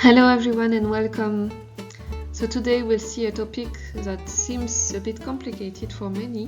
Hello everyone and welcome. So today we'll see a topic that seems a bit complicated for many.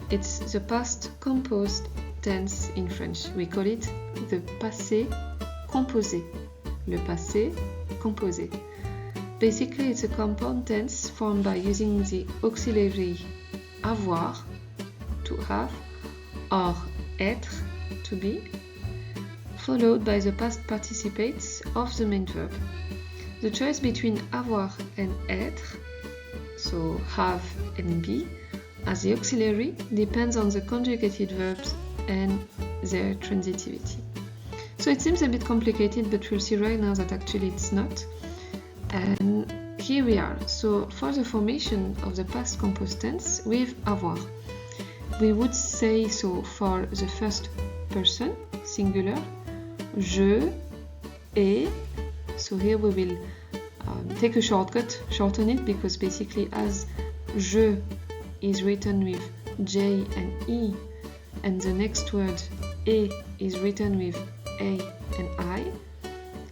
It's the past composed tense in French. We call it the passé composé. Le passé composé. Basically it's a compound tense formed by using the auxiliary avoir, to have, or être, to be, followed by the past participates of the main verb. The choice between avoir and être, so have and be, as the auxiliary depends on the conjugated verbs and their transitivity. So it seems a bit complicated, but we'll see right now that actually it's not. And here we are. So for the formation of the past composed tense with avoir, we would say so for the first person, singular, je, ai. So here we will take a shortcut, shorten it, because basically as je is written with J and E, and the next word et is written with A and I,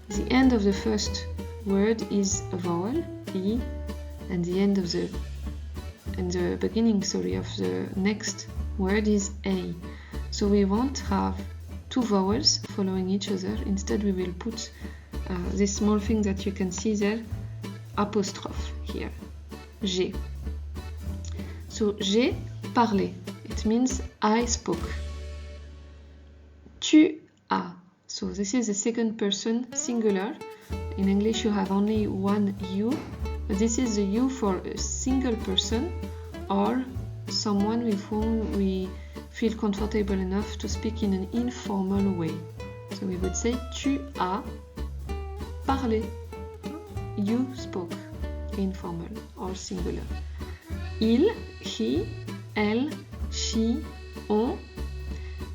the end of the first word is a vowel, E, and the end of the beginning, of the next word is A. So we won't have two vowels following each other. Instead we will put this small thing that you can see there, apostrophe here, j'ai. So j'ai parlé, it means I spoke. Tu as, so this is the second person singular. In English you have only one you, but this is the you for a single person or someone with whom we feel comfortable enough to speak in an informal way. So we would say tu as parlé. You spoke, informal or singular. Il, he, elle, she, on.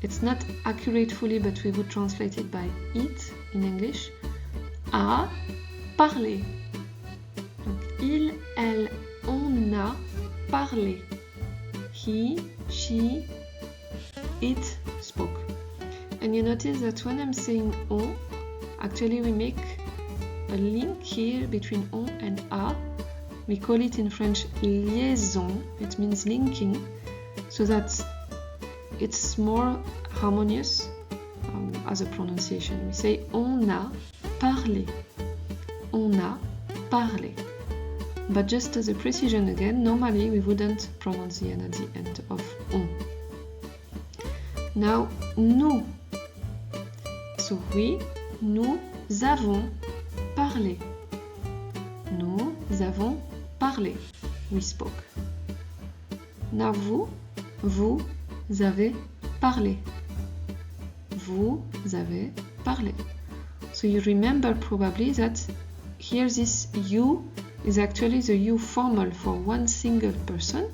It's not accurate fully, but we would translate it by it in English. A parlé. Donc, il, elle, on a parlé. He, she, it spoke. And you notice that when I'm saying on, actually we make a link here between on and a. We call it in French liaison. It means linking, so that it's more harmonious as a pronunciation. We say on a parlé. On a parlé. But just as a precision again, normally we wouldn't pronounce the N at the end of on. Now, nous. So we, nous avons parlé. Nous avons parlé. We spoke. Now vous avez parlé. Vous avez parlé. So you remember probably that here this you is actually the you formal for one single person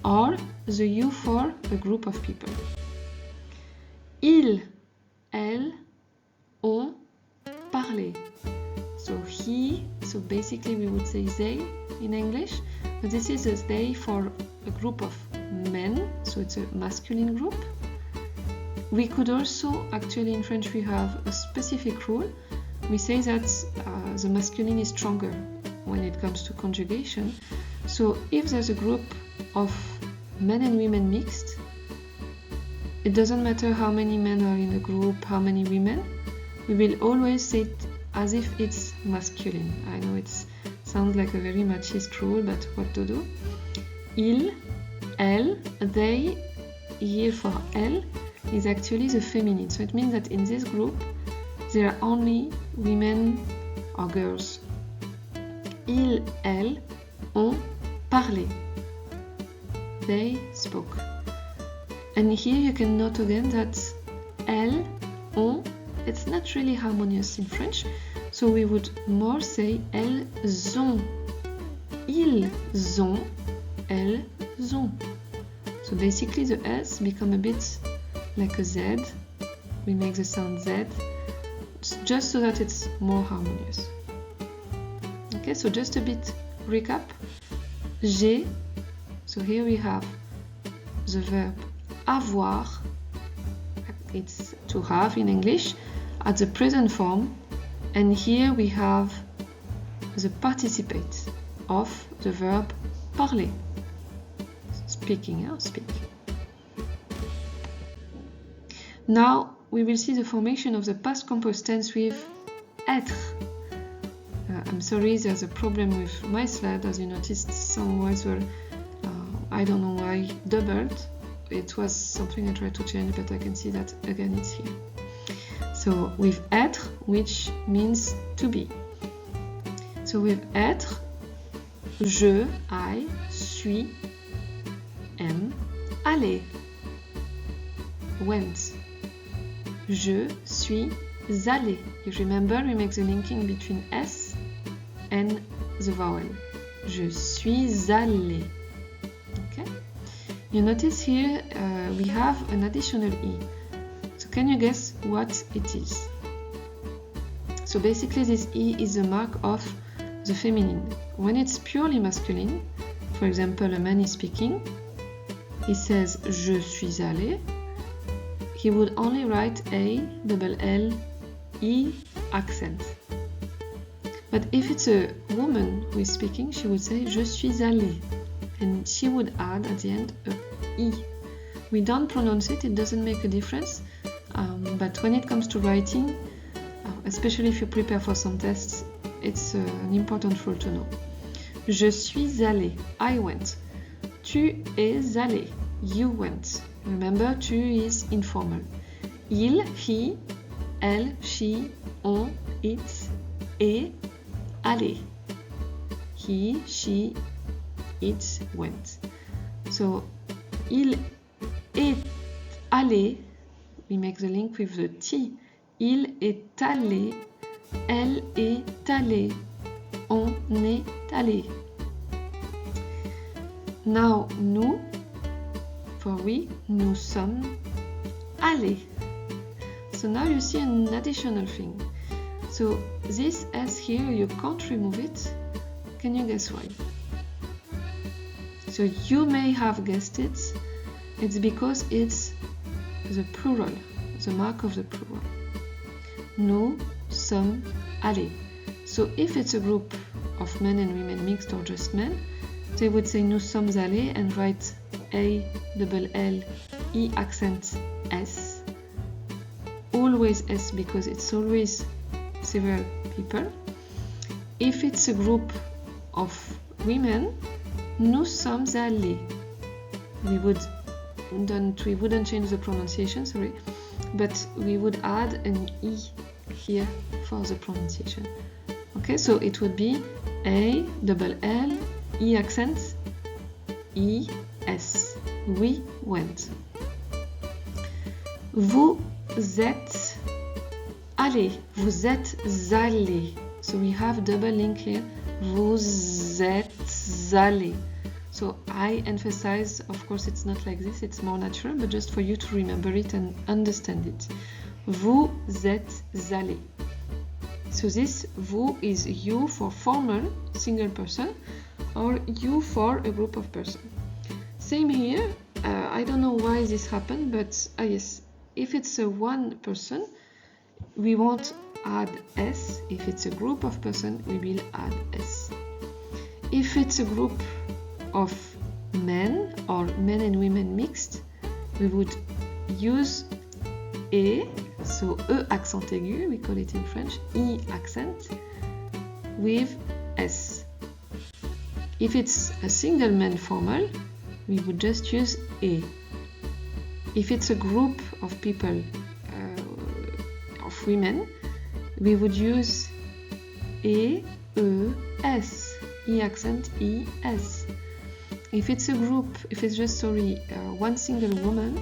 or the you for a group of people. Ils, elles, ont parlé. So he, so basically we would say they in English, but this is a they for a group of men, so it's a masculine group. We could also, actually in French we have a specific rule. We say that the masculine is stronger when it comes to conjugation. So if there's a group of men and women mixed, it doesn't matter how many men are in a group, how many women, we will always say it as if it's masculine. I know it sounds like a very machist rule, but what to do? Il, elle, they, here for elle, is actually the feminine. So it means that in this group, there are only women or girls. Ils, elles, ont parlé. They spoke. And here you can note again that elles, ont, it's not really harmonious in French, so we would more say elles ont. Ils ont, elles ont. So basically the S become a bit like a Z. We make the sound Z, just so that it's more harmonious. Okay, so just a bit recap. J'ai, so here we have the verb avoir, it's to have in English, at the present form, and here we have the participate of the verb parler. Speaking, speak. Now we will see the formation of the past composed tense with être. I'm sorry, there's a problem with my slide. As you noticed, some words were, I don't know why, doubled. It was something I tried to change, but I can see that again it's here. So with être, which means to be. So with être, je, I, suis, am, allé, went. Je suis allé. You remember we make the linking between S and the vowel. Je suis allé. Okay? You notice here we have an additional E. So can you guess what it is? So basically this E is the mark of the feminine. When it's purely masculine, for example, a man is speaking, he says je suis allé, he would only write A, double L, E accent. But if it's a woman who is speaking, she would say je suis allée, and she would add at the end a E. We don't pronounce it, it doesn't make a difference, but when it comes to writing, especially if you prepare for some tests, it's an important rule to know. Je suis allé, I went. Tu es allé, you went. Remember, tu is informal. Il, he, elle, she, on, it, est, allé. He, she, it, went. So, il est allé, we make the link with the T. Il est allé, elle est allée, on est allé. Now, nous, for we, nous sommes allés. So now you see an additional thing. So this S here, you can't remove it. Can you guess why? So you may have guessed it. It's because it's the plural, the mark of the plural. Nous sommes allés. So if it's a group of men and women mixed or just men, they would say nous sommes allés and write A, double L, E accent S. Always S because it's always several people. If it's a group of women, nous sommes allés. We wouldn't change the pronunciation, sorry, but we would add an E here for the pronunciation. Okay, so it would be A, double L, E accent, E, S. We went. Vous êtes allés. Vous êtes allés. So we have double link here. Vous êtes allés. So I emphasize, of course it's not like this, it's more natural, but just for you to remember it and understand it. Vous êtes allés. So this vous is you for formal, single person, or you for a group of person. Same here, I don't know why this happened, but yes, if it's a one person, we won't add S. If it's a group of person, we will add S. If it's a group of men or men and women mixed, we would use E, so E accent aigu, we call it in French, E accent, with S. If it's a single man formal, we would just use E. If it's a group of people, of women, we would use E, S, E accent, E, S. If it's a group, if it's just, one single woman,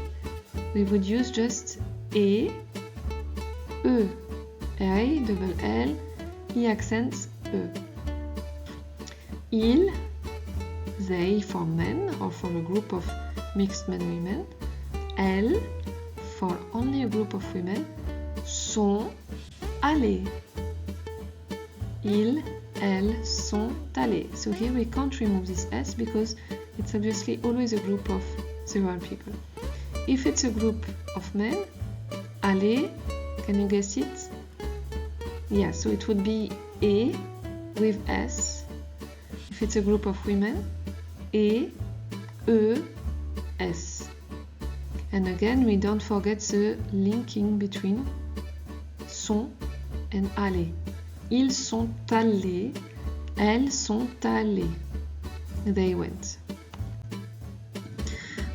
we would use just E, A, double L, E accent, E. Il, they for men or for a group of mixed men and women. Elle, for only a group of women. Sont allés. Ils, elles sont allés. So here we can't remove this S because it's obviously always a group of several people. If it's a group of men, allés, can you guess it? Yeah, so it would be E, with S. If it's a group of women, E, S. And again, we don't forget the linking between sont and aller. Ils sont allés, elles sont allées. They went.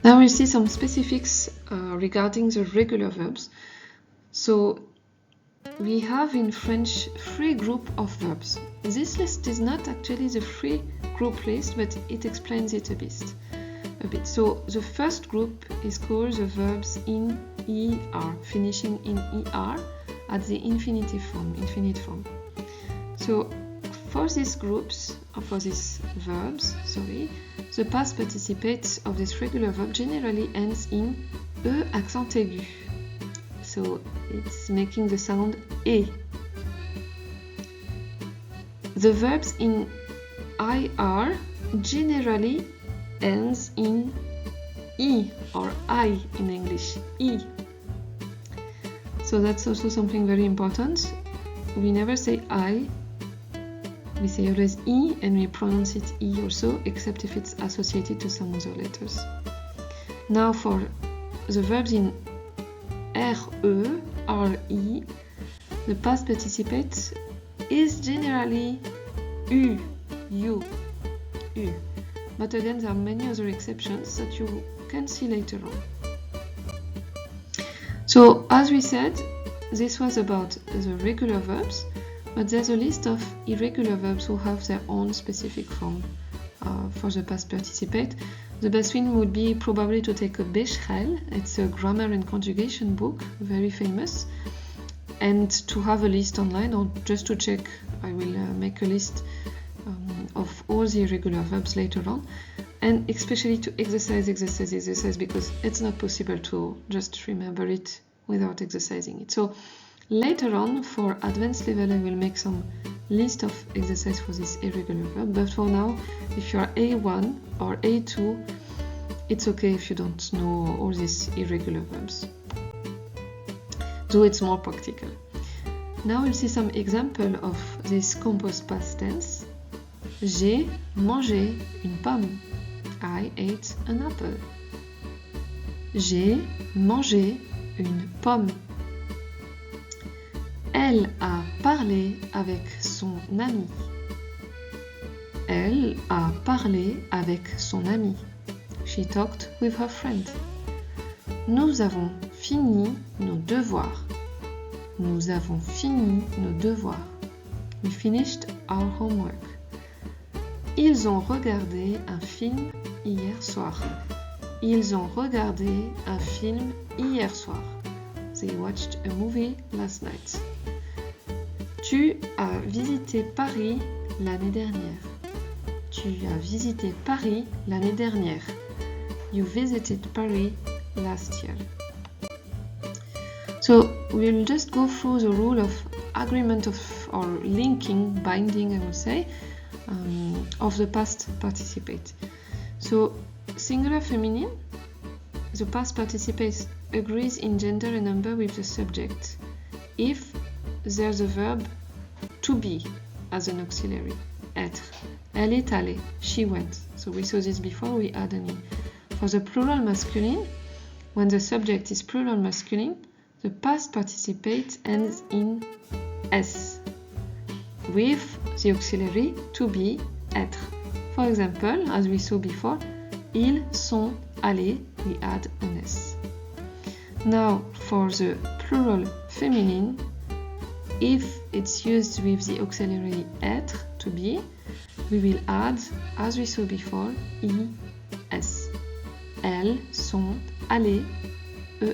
Now we'll see some specifics regarding the regular verbs. So we have in French 3 groups of verbs. This list is not actually the 3 group list, but it explains it a bit. So the first group is called the verbs in ER, finishing in ER at the infinite form. So for these groups, or for these verbs, the past participate of this regular verb generally ends in E accent aigu. So it's making the sound E. The verbs in IR generally ends in E, or I in English, E. So that's also something very important. We never say I, we say always E, and we pronounce it E also, except if it's associated to some other letters. Now for the verbs in RE, RE, the past participate is generally U, U. But again, there are many other exceptions that you can see later on. So, as we said, this was about the regular verbs, but there's a list of irregular verbs who have their own specific form for the past participate. The best thing would be probably to take a Becherel, it's a grammar and conjugation book, very famous, and to have a list online, or just to check. I will make a list of all the irregular verbs later on, and especially to exercise, because it's not possible to just remember it without exercising it. So later on, for advanced level, I will make some list of exercise for this irregular verb, but for now, if you are A1 or A2, it's okay if you don't know all these irregular verbs, so it's more practical. Now we'll see some example of this composed past tense. J'ai mangé une pomme. I ate an apple. J'ai mangé une pomme. Elle a parlé avec son ami. Elle a parlé avec son ami. She talked with her friend. Nous avons fini nos devoirs. Nous avons fini nos devoirs. We finished our homework. Ils ont regardé un film hier soir. Ils ont regardé un film hier soir. They watched a movie last night. Tu as visité Paris l'année dernière. Tu as visité Paris l'année dernière. You visited Paris last year. So we'll just go through the rule of agreement or linking, binding, I would say, of the past participate. So singular feminine, the past participate agrees in gender and number with the subject if there's a verb to be as an auxiliary, être. Elle est allée, she went. So we saw this before, we add an e. For the plural masculine, when the subject is plural masculine, the past participate ends in s, with the auxiliary to be, être. For example, as we saw before, ils sont allés, we add an s. Now, for the plural feminine, if it's used with the auxiliary être, to be, we will add, as we saw before, es. Elles sont allées,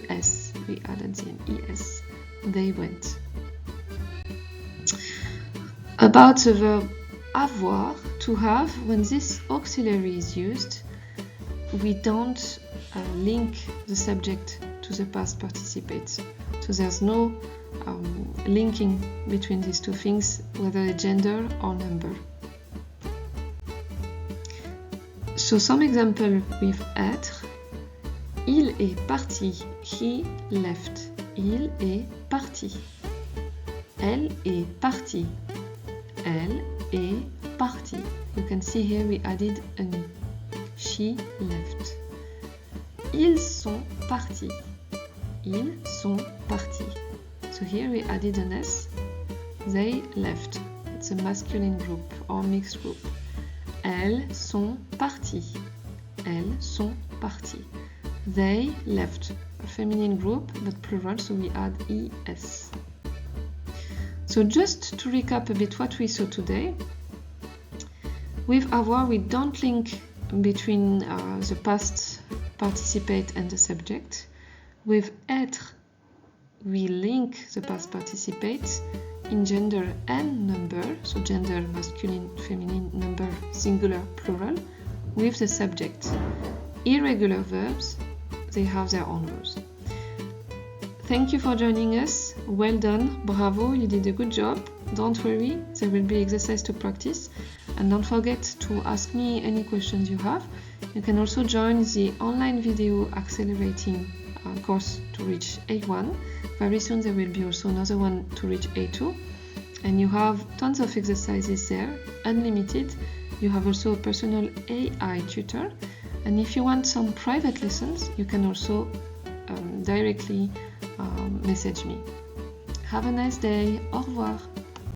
es. We added the es. They went. About the verb avoir, to have, when this auxiliary is used, we don't link the subject to the past participate. So there's no linking between these two things, whether gender or number. So some example with être. Il est parti. He left. Il est parti. Elle est partie. Elle est parti. You can see here we added an E. She left. Ils sont partis. Ils sont partis. So here we added an S. They left. It's a masculine group or mixed group. Elles sont parties. Elles sont parties. They left. A feminine group, but plural, so we add ES. So just to recap a bit what we saw today, with avoir we don't link between the past participate and the subject. With être, we link the past participate in gender and number, so gender, masculine, feminine, number, singular, plural, with the subject. Irregular verbs, they have their own rules. Thank you for joining us. Well done, bravo, you did a good job. Don't worry, there will be exercise to practice. And don't forget to ask me any questions you have. You can also join the online video accelerating course to reach A1. Very soon there will be also another one to reach A2. And you have tons of exercises there, unlimited. You have also a personal AI tutor. And if you want some private lessons, you can also directly message me. Have a nice day. Au revoir.